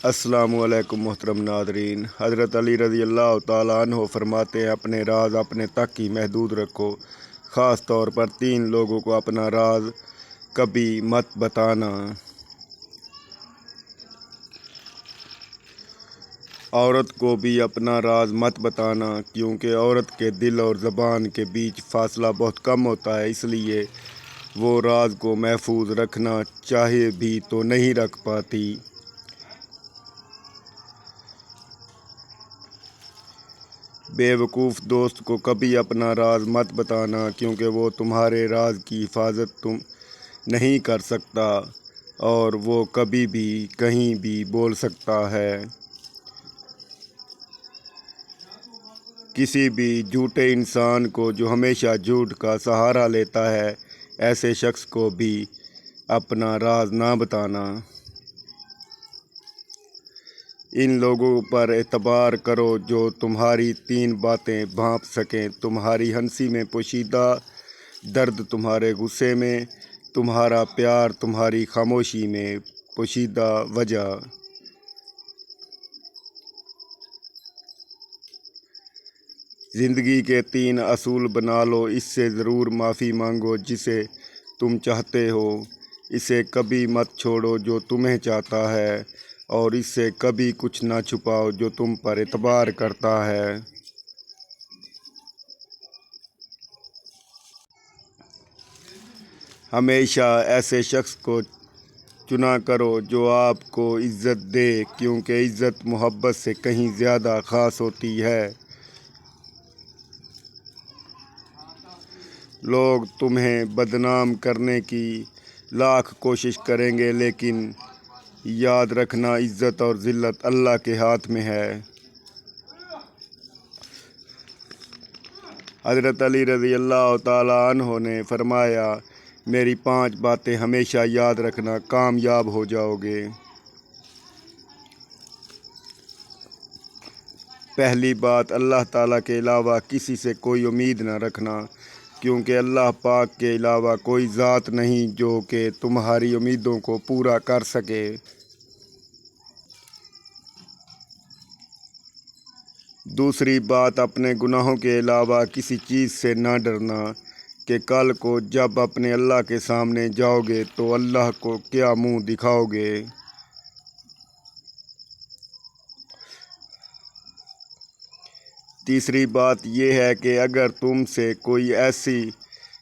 السلام علیکم محترم ناظرین۔ حضرت علی رضی اللہ تعالیٰ عنہ فرماتے ہیں اپنے راز اپنے تک ہی محدود رکھو، خاص طور پر 3 لوگوں کو اپنا راز کبھی مت بتانا۔ عورت کو بھی اپنا راز مت بتانا، کیونکہ عورت کے دل اور زبان کے بیچ فاصلہ بہت کم ہوتا ہے، اس لیے وہ راز کو محفوظ رکھنا چاہے بھی تو نہیں رکھ پاتی۔ بے وقوف دوست کو کبھی اپنا راز مت بتانا، کیونکہ وہ تمہارے راز کی حفاظت نہیں کر سکتا اور وہ کبھی بھی کہیں بھی بول سکتا ہے۔ کسی بھی جھوٹے انسان کو جو ہمیشہ جھوٹ کا سہارا لیتا ہے، ایسے شخص کو بھی اپنا راز نہ بتانا۔ ان لوگوں پر اعتبار کرو جو تمہاری 3 باتیں بھانپ سکیں: تمہاری ہنسی میں پوشیدہ درد، تمہارے غصے میں تمہارا پیار، تمہاری خاموشی میں پوشیدہ وجہ۔ زندگی کے 3 اصول بنا لو، اس سے ضرور معافی مانگو جسے تم چاہتے ہو، اسے کبھی مت چھوڑو جو تمہیں چاہتا ہے، اور اس سے کبھی کچھ نہ چھپاؤ جو تم پر اعتبار کرتا ہے۔ ہمیشہ ایسے شخص کو چنا کرو جو آپ کو عزت دے، کیونکہ عزت محبت سے کہیں زیادہ خاص ہوتی ہے۔ لوگ تمہیں بدنام کرنے کی لاکھ کوشش کریں گے، لیکن یاد رکھنا عزت اور ذلت اللہ کے ہاتھ میں ہے۔ حضرت علی رضی اللہ تعالیٰ عنہ نے فرمایا، میری 5 باتیں ہمیشہ یاد رکھنا، کامیاب ہو جاؤ گے۔ پہلی بات، اللہ تعالیٰ کے علاوہ کسی سے کوئی امید نہ رکھنا، کیونکہ اللہ پاک کے علاوہ کوئی ذات نہیں جو کہ تمہاری امیدوں کو پورا کر سکے۔ دوسری بات، اپنے گناہوں کے علاوہ کسی چیز سے نہ ڈرنا کہ کل کو جب اپنے اللہ کے سامنے جاؤ گے تو اللہ کو کیا منہ دکھاؤ گے۔ تیسری بات یہ ہے کہ اگر تم سے کوئی ایسی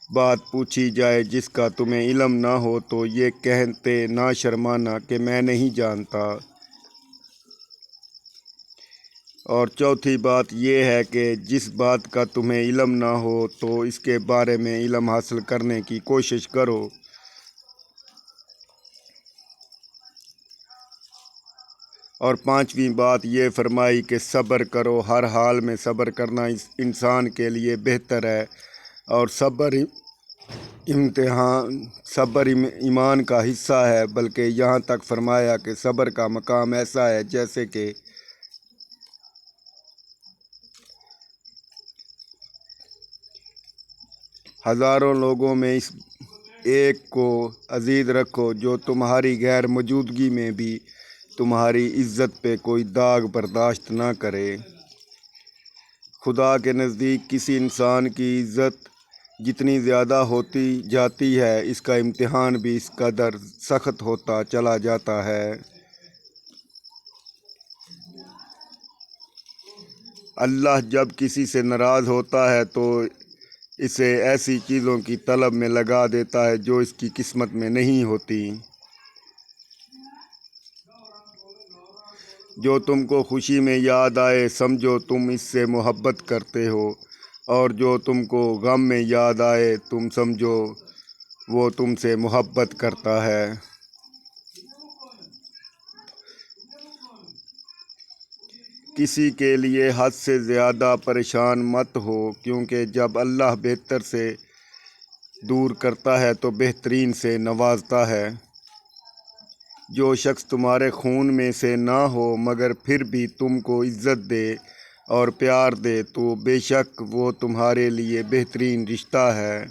بات پوچھی جائے جس کا تمہیں علم نہ ہو تو یہ کہتے نہ شرمانا کہ میں نہیں جانتا۔ اور چوتھی بات یہ ہے کہ جس بات کا تمہیں علم نہ ہو تو اس کے بارے میں علم حاصل کرنے کی کوشش کرو۔ اور 5ویں بات یہ فرمائی کہ صبر کرو، ہر حال میں صبر کرنا انسان کے لیے بہتر ہے، اور صبر ایمان کا حصہ ہے، بلکہ یہاں تک فرمایا کہ صبر کا مقام ایسا ہے جیسے کہ ہزاروں لوگوں میں اس ایک کو عزیز رکھو جو تمہاری غیر موجودگی میں بھی تمہاری عزت پہ کوئی داغ برداشت نہ کرے۔ خدا کے نزدیک کسی انسان کی عزت جتنی زیادہ ہوتی جاتی ہے، اس کا امتحان بھی اس قدر سخت ہوتا چلا جاتا ہے۔ اللہ جب کسی سے ناراض ہوتا ہے تو اسے ایسی چیزوں کی طلب میں لگا دیتا ہے جو اس کی قسمت میں نہیں ہوتی۔ جو تم کو خوشی میں یاد آئے سمجھو تم اس سے محبت کرتے ہو، اور جو تم کو غم میں یاد آئے تم سمجھو وہ تم سے محبت کرتا ہے۔ کسی کے لیے حد سے زیادہ پریشان مت ہو، کیونکہ جب اللہ بہتر سے دور کرتا ہے تو بہترین سے نوازتا ہے۔ جو شخص تمہارے خون میں سے نہ ہو مگر پھر بھی تم کو عزت دے اور پیار دے تو بے شک وہ تمہارے لیے بہترین رشتہ ہے۔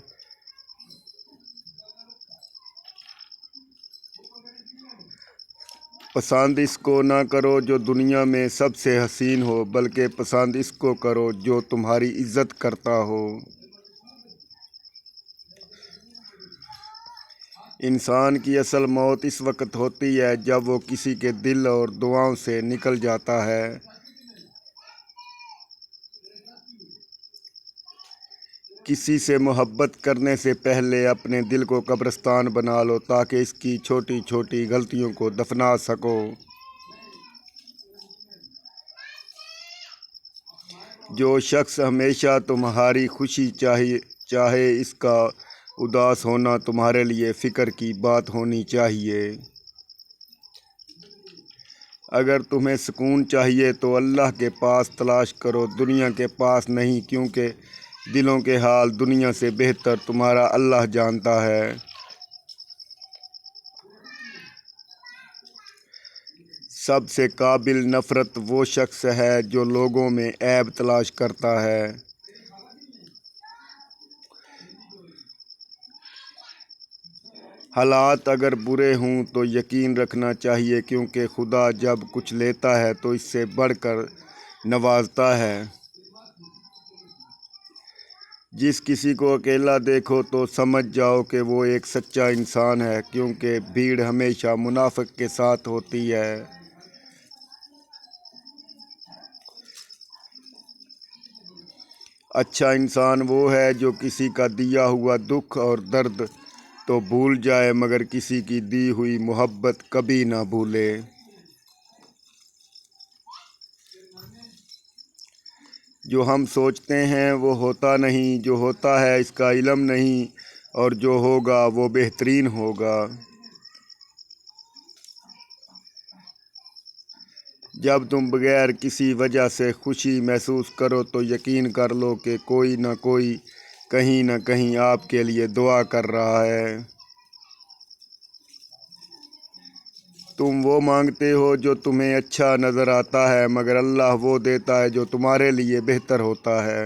پسند اس کو نہ کرو جو دنیا میں سب سے حسین ہو، بلکہ پسند اس کو کرو جو تمہاری عزت کرتا ہو۔ انسان کی اصل موت اس وقت ہوتی ہے جب وہ کسی کے دل اور دعاؤں سے نکل جاتا ہے۔ کسی سے محبت کرنے سے پہلے اپنے دل کو قبرستان بنا لو تاکہ اس کی چھوٹی چھوٹی غلطیوں کو دفنا سکو۔ جو شخص ہمیشہ تمہاری خوشی چاہے اس کا اداس ہونا تمہارے لیے فکر کی بات ہونی چاہیے۔ اگر تمہیں سکون چاہیے تو اللہ کے پاس تلاش کرو، دنیا کے پاس نہیں، کیونکہ دلوں کے حال دنیا سے بہتر تمہارا اللہ جانتا ہے۔ سب سے قابل نفرت وہ شخص ہے جو لوگوں میں عیب تلاش کرتا ہے۔ حالات اگر برے ہوں تو یقین رکھنا چاہیے، کیونکہ خدا جب کچھ لیتا ہے تو اس سے بڑھ کر نوازتا ہے۔ جس کسی کو اکیلا دیکھو تو سمجھ جاؤ کہ وہ ایک سچا انسان ہے، کیونکہ بھیڑ ہمیشہ منافق کے ساتھ ہوتی ہے۔ اچھا انسان وہ ہے جو کسی کا دیا ہوا دکھ اور درد تو بھول جائے، مگر کسی کی دی ہوئی محبت کبھی نہ بھولے۔ جو ہم سوچتے ہیں وہ ہوتا نہیں، جو ہوتا ہے اس کا علم نہیں، اور جو ہوگا وہ بہترین ہوگا۔ جب تم بغیر کسی وجہ سے خوشی محسوس کرو تو یقین کر لو کہ کوئی نہ کوئی کہیں نہ کہیں آپ کے لیے دعا کر رہا ہے۔ تم وہ مانگتے ہو جو تمہیں اچھا نظر آتا ہے، مگر اللہ وہ دیتا ہے جو تمہارے لیے بہتر ہوتا ہے۔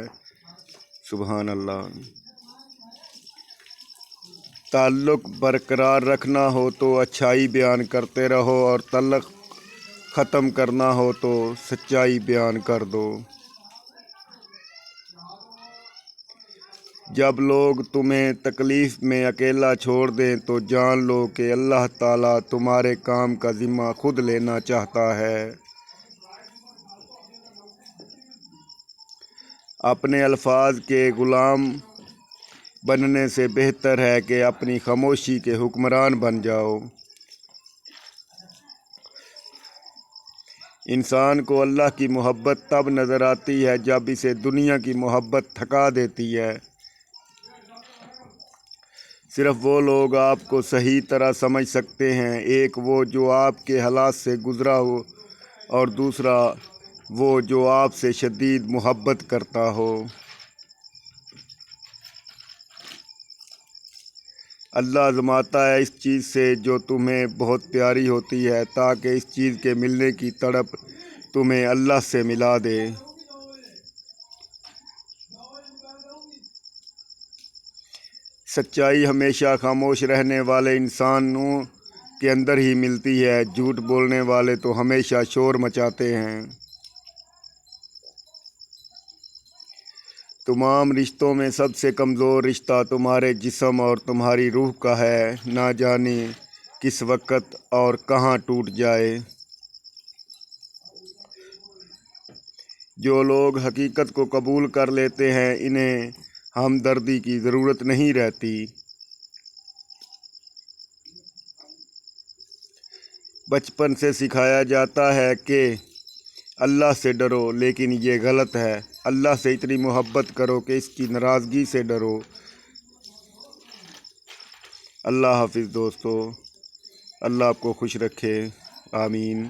سبحان اللہ۔ تعلق برقرار رکھنا ہو تو اچھائی بیان کرتے رہو، اور تعلق ختم کرنا ہو تو سچائی بیان کر دو۔ جب لوگ تمہیں تکلیف میں اکیلا چھوڑ دیں تو جان لو کہ اللہ تعالیٰ تمہارے کام کا ذمہ خود لینا چاہتا ہے۔ اپنے الفاظ کے غلام بننے سے بہتر ہے کہ اپنی خاموشی کے حکمران بن جاؤ۔ انسان کو اللہ کی محبت تب نظر آتی ہے جب اسے دنیا کی محبت تھکا دیتی ہے۔ صرف وہ لوگ آپ کو صحیح طرح سمجھ سکتے ہیں، ایک وہ جو آپ کے حالات سے گزرا ہو، اور دوسرا وہ جو آپ سے شدید محبت کرتا ہو۔ اللہ آزماتا ہے اس چیز سے جو تمہیں بہت پیاری ہوتی ہے، تاکہ اس چیز کے ملنے کی تڑپ تمہیں اللہ سے ملا دے۔ سچائی ہمیشہ خاموش رہنے والے انسانوں کے اندر ہی ملتی ہے، جھوٹ بولنے والے تو ہمیشہ شور مچاتے ہیں۔ تمام رشتوں میں سب سے کمزور رشتہ تمہارے جسم اور تمہاری روح کا ہے، نہ جانے کس وقت اور کہاں ٹوٹ جائے۔ جو لوگ حقیقت کو قبول کر لیتے ہیں انہیں ہمدردی کی ضرورت نہیں رہتی۔ بچپن سے سکھایا جاتا ہے کہ اللہ سے ڈرو، لیکن یہ غلط ہے۔ اللہ سے اتنی محبت کرو کہ اس کی ناراضگی سے ڈرو۔ اللہ حافظ دوستو، اللہ آپ کو خوش رکھے، آمین۔